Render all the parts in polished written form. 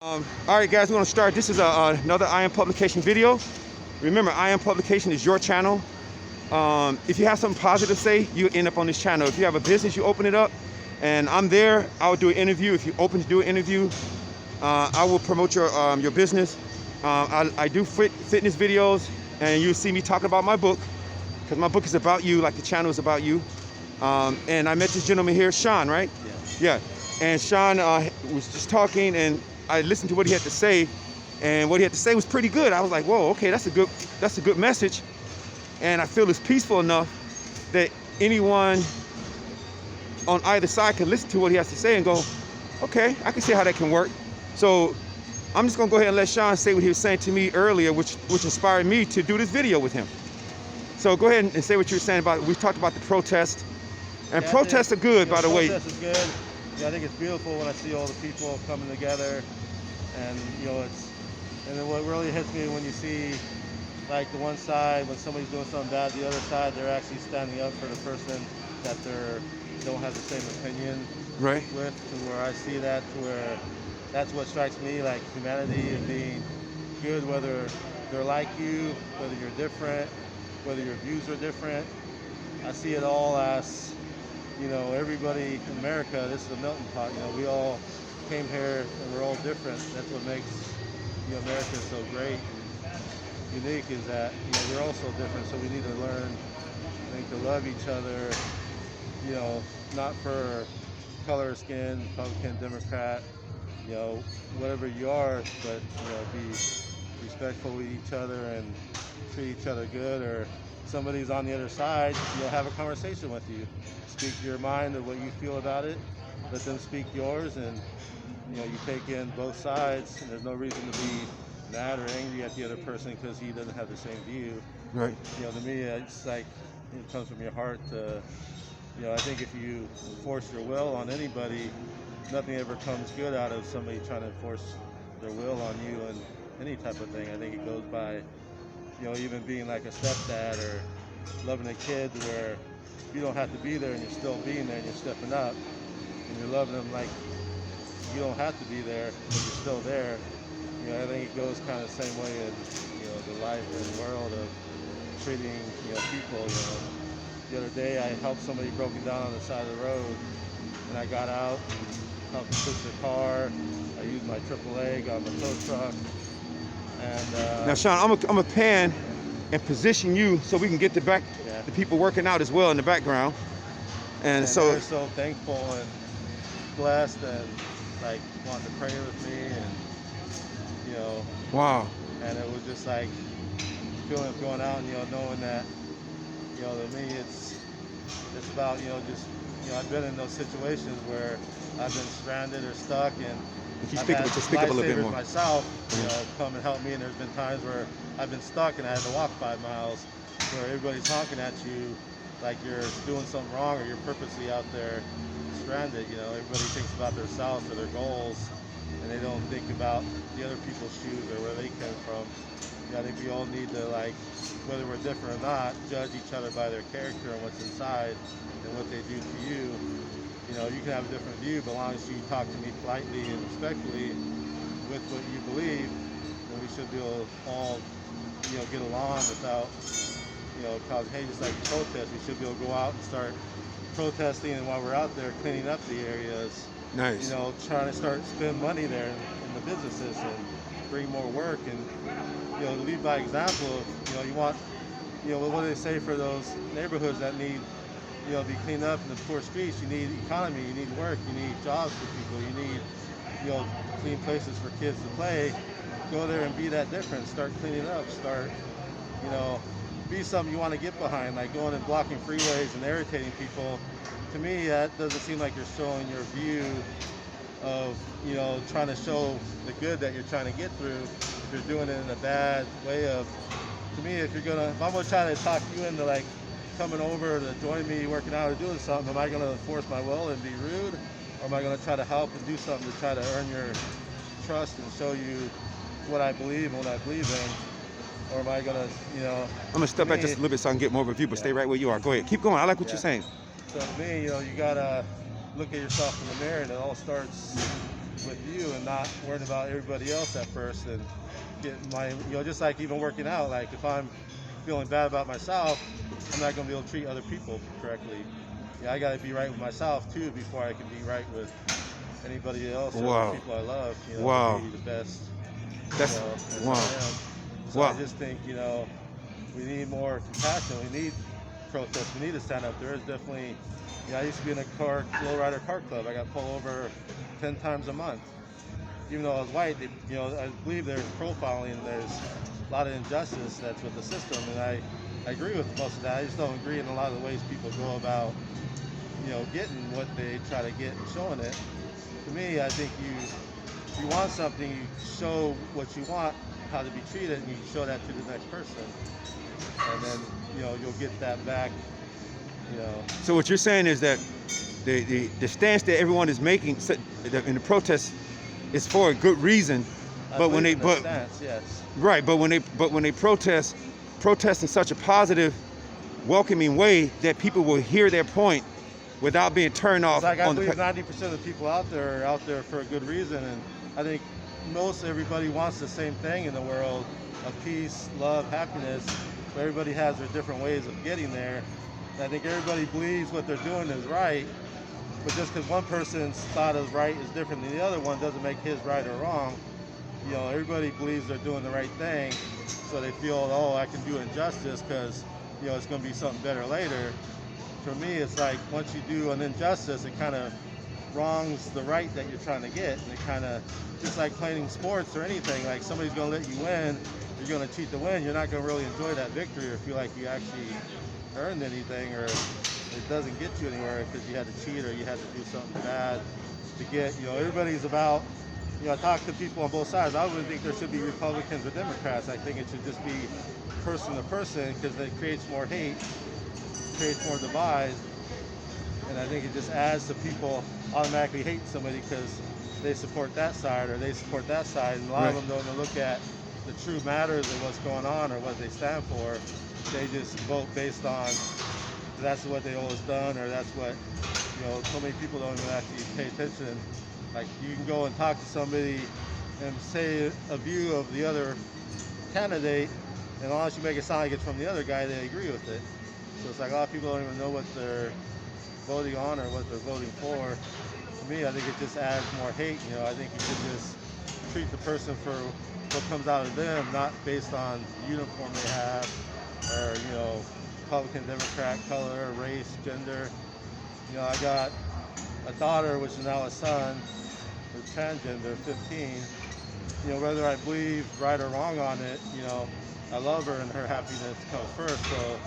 All right, guys, we're gonna start. This is another IM Publication video. Remember, IM Publication is your channel. If you have something positive to say, you end up on this channel. If you have a business, you open it up, and I'm there. I will do an interview. If you're open to do an interview, I will promote your business. I do fitness videos, and you'll see me talking about my book, because my book is about you, like the channel is about you. And I met this gentleman here, Sean, right? Yeah. Yeah. And Sean was just talking, and I listened to what he had to say, and what he had to say was pretty good. I was like, whoa, okay, that's a good message. And I feel it's peaceful enough that anyone on either side can listen to what he has to say and go, okay, I can see how that can work. So I'm just gonna go ahead and let Sean say what he was saying to me earlier, which inspired me to do this video with him. So go ahead and say what you were saying about, we talked about the protest. And Yeah, protests are good, by the way. Protest is good. Yeah, I think it's beautiful when I see all the people coming together, and and then what really hits me when you see, like, the one side, when somebody's doing something bad, the other side, they're actually standing up for the person that don't have the same opinion Right. with, to where I see that, to where that's what strikes me, like humanity and being good, whether they're like you, whether you're different, whether your views are different. I see it all as, everybody in America, this is a melting pot. We all came here and we're all different. That's what makes, America so great and unique, is that, we're all so different. So we need to learn, I think, to love each other, not for color of skin, Republican, Democrat, whatever you are, but, be respectful with each other and treat each other good. Or somebody's on the other side, have a conversation with you. Speak your mind of what you feel about it. Let them speak yours, and you take in both sides. And there's no reason to be mad or angry at the other person because he doesn't have the same view. Right. To me, it's like it comes from your heart. I think if you force your will on anybody, nothing ever comes good out of somebody trying to force their will on you and any type of thing. I think it goes by, even being like a stepdad or loving a kid, where you don't have to be there and you're still being there and you're stepping up and you're loving them like you don't have to be there, but you're still there. I think it goes kind of the same way in, the life and world of treating, people. The other day I helped somebody broken down on the side of the road, and I got out and helped them push their car. I used my AAA, got my tow truck. And Now, Sean, I'm a pan and position you so we can get the people working out as well in the background. And so they're so thankful and blessed, and like wanting to pray with me, and wow. And it was just like feeling going out and knowing that to me it's about I've been in those situations where I've been stranded or stuck, and If you I've speak had up a little bit lifesavers more. myself, come and help me. And there's been times where I've been stuck and I had to walk 5 miles, where everybody's honking at you like you're doing something wrong or you're purposely out there stranded. Everybody thinks about themselves or their goals, and they don't think about the other people's shoes or where they came from. I think we all need to, like, whether we're different or not, judge each other by their character and what's inside and what they do to you. You can have a different view, but as long as you talk to me politely and respectfully with what you believe, then we should be able to all, get along without, causing hate. Just like protest, we should be able to go out and start protesting, and while we're out there cleaning up the areas, Nice. trying to start spend money there in the businesses and bring more work, and lead by example. You want, what do they say for those neighborhoods that need be cleaned up in the poor streets? You need economy, you need work, you need jobs for people, you need clean places for kids to play. Go there and be that difference. Start cleaning up. Start be something you want to get behind, like going and blocking freeways and irritating people. To me, that doesn't seem like you're showing your view of trying to show the good that you're trying to get through. If you're doing it in a bad way of, to me, if I'm gonna try to talk you into like coming over to join me working out or doing something, am I gonna force my will and be rude, or am I gonna try to help and do something to try to earn your trust and show you what I believe and what I believe in? Or am I gonna, I'm gonna step back just a little bit so I can get more of a view, but stay right where you are. Go ahead, keep going. I like what you're saying. So to me, you gotta look at yourself in the mirror, and it all starts with you and not worrying about everybody else at first, and get my, just like even working out, like if I'm feeling bad about myself, I'm not going to be able to treat other people correctly. Yeah, I got to be right with myself too before I can be right with anybody else or Wow. the people I love, Wow. to be the best, That's as wow. I am. So Wow. I just think, we need more compassion. We need protests. We need to stand up. There is definitely, I used to be in a lowrider car club. I got pulled over 10 times a month. Even though I was white, I believe there's profiling and there's a lot of injustice that's with the system, and I agree with most of that. I just don't agree in a lot of the ways people go about, getting what they try to get and showing it. To me, I think you want something, you show what you want, how to be treated, and you show that to the next person, and then you'll get that back. So what you're saying is that the stance that everyone is making in the protest is for a good reason, but when they stance, yes, right, but when they protest in such a positive, welcoming way that people will hear their point without being turned off. Like I believe 90% of the people out there are out there for a good reason, and I think most everybody wants the same thing in the world of peace, love, happiness. But everybody has their different ways of getting there. And I think everybody believes what they're doing is right, but just because one person's thought is right is different than the other one doesn't make his right or wrong. Everybody believes they're doing the right thing, so they feel, oh, I can do injustice because it's going to be something better later. For me, it's like once you do an injustice, it kind of wrongs the right that you're trying to get, and it kind of, just like playing sports or anything, like somebody's going to let you win, you're going to cheat to win, you're not going to really enjoy that victory or feel like you actually earned anything, or it doesn't get you anywhere because you had to cheat or you had to do something bad to get. Everybody's about, I talk to people on both sides. I wouldn't think there should be Republicans or Democrats. I think it should just be person to person, because it creates more hate, creates more divide, and I think it just adds to people automatically hate somebody because they support that side or they support that side, and a lot of them don't look at the true matters of what's going on or what they stand for. They just vote based on that's what they always done, or that's what, so many people don't even actually pay attention. Like, you can go and talk to somebody and say a view of the other candidate, and unless you make it sound like it's from the other guy, they agree with it. So it's like a lot of people don't even know what they're voting on or what they're voting for. To me, I think it just adds more hate. I think you should just treat the person for what comes out of them, not based on the uniform they have, or Republican, Democrat, color, race, gender. I got a daughter, which is now a son, who's transgender, 15. Whether I believe right or wrong on it, I love her and her happiness comes first. So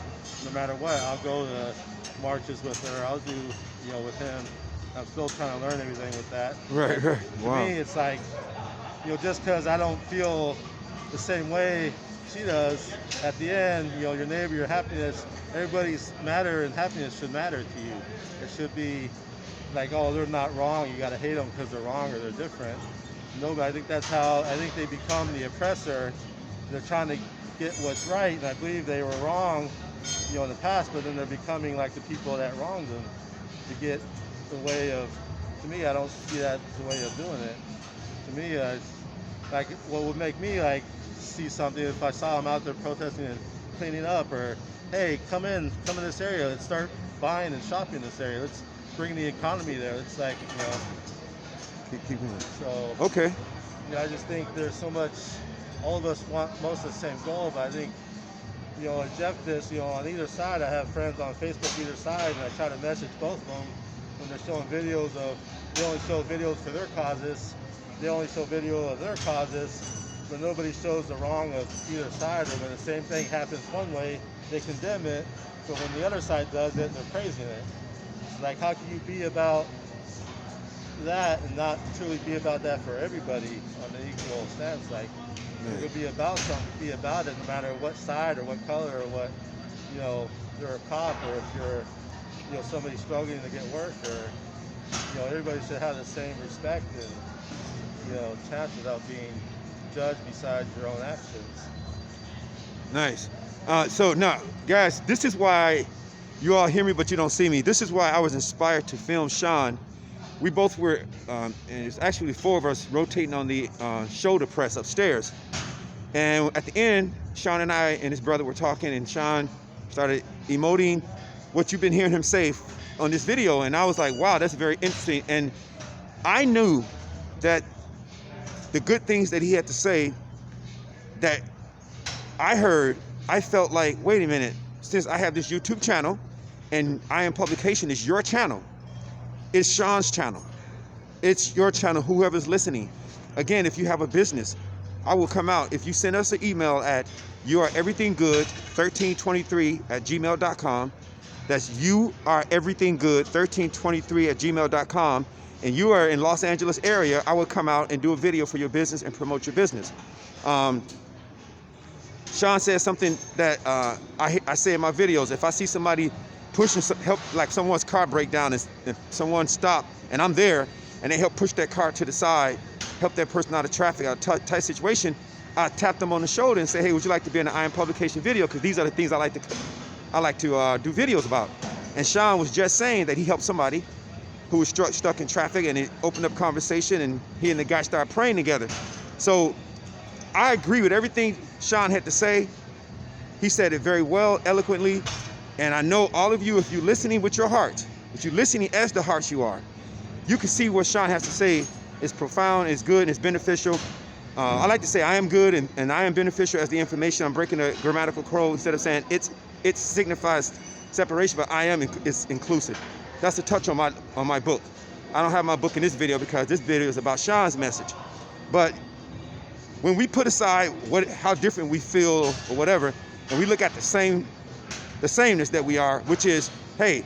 no matter what, I'll go to marches with her. I'll do, with him. I'm still trying to learn everything with that. Right. To Wow. me, it's like, just because I don't feel the same way she does, at the end, your neighbor, your happiness, everybody's matter and happiness should matter to you. It should be like, oh, they're not wrong, you got to hate them because they're wrong or they're different. No, but I think that's how, I think they become the oppressor. They're trying to get what's right, and I believe they were wrong, in the past, but then they're becoming like the people that wronged them to get the way of, to me, I don't see that as the way of doing it. To me, like, what would make me like see something if I saw them out there protesting and cleaning up, or hey, come in this area, let's start buying and shopping in this area, let's bring the economy there. It's like, Keep going. so Okay. I just think there's so much, all of us want most of the same goal, but I think, injustice, on either side. I have friends on Facebook either side, and I try to message both of them when they're showing videos of, they only show videos for their causes, they only show video of their causes, but nobody shows the wrong of either side. Or when the same thing happens one way, they condemn it, but when the other side does it, they're praising it. It's like, how can you be about that and not truly be about that for everybody on the equal stance? Like, if you'll be about something, be about it, no matter what side or what color or what, you're a cop, or if you're, somebody struggling to get work, or, everybody should have the same respect and, chance without being judged besides your own actions. Nice. So now, guys, this is why you all hear me, but you don't see me. This is why I was inspired to film Sean we both were, and it's actually 4 of us rotating on the shoulder press upstairs. And at the end, Sean and I and his brother were talking, and Sean started emoting what you've been hearing him say on this video. And I was like, wow, that's very interesting. And I knew that the good things that he had to say that I heard, I felt like, wait a minute, since I have this YouTube channel and I Am Publication is your channel, it's Sean's channel, it's your channel, whoever's listening. Again, if you have a business, I will come out. If you send us an email at youareverythinggood1323@gmail.com, that's youareverythinggood1323@gmail.com, and you are in Los Angeles area, I will come out and do a video for your business and promote your business. Sean said something that I say in my videos. If I see somebody pushing help, like someone's car break down and someone stop and I'm there and they help push that car to the side, help that person out of traffic, out of tight situation, I tap them on the shoulder and say, hey, would you like to be in an I Am Publication video? Because these are the things I like to do videos about. And Sean was just saying that he helped somebody who was stuck in traffic, and it opened up conversation, and he and the guy started praying together. So I agree with everything Sean had to say. He said it very well, eloquently. And I know all of you, if you're listening with your heart, if you're listening as the heart you are, you can see what Sean has to say is profound, is good, and is beneficial. I like to say I am good and I am beneficial as the information. I'm breaking a grammatical code instead of saying it signifies separation, but I am is inclusive. That's a touch on my book. I don't have my book in this video because this video is about Sean's message. But when we put aside how different we feel or whatever, and we look at the sameness that we are, which is, hey,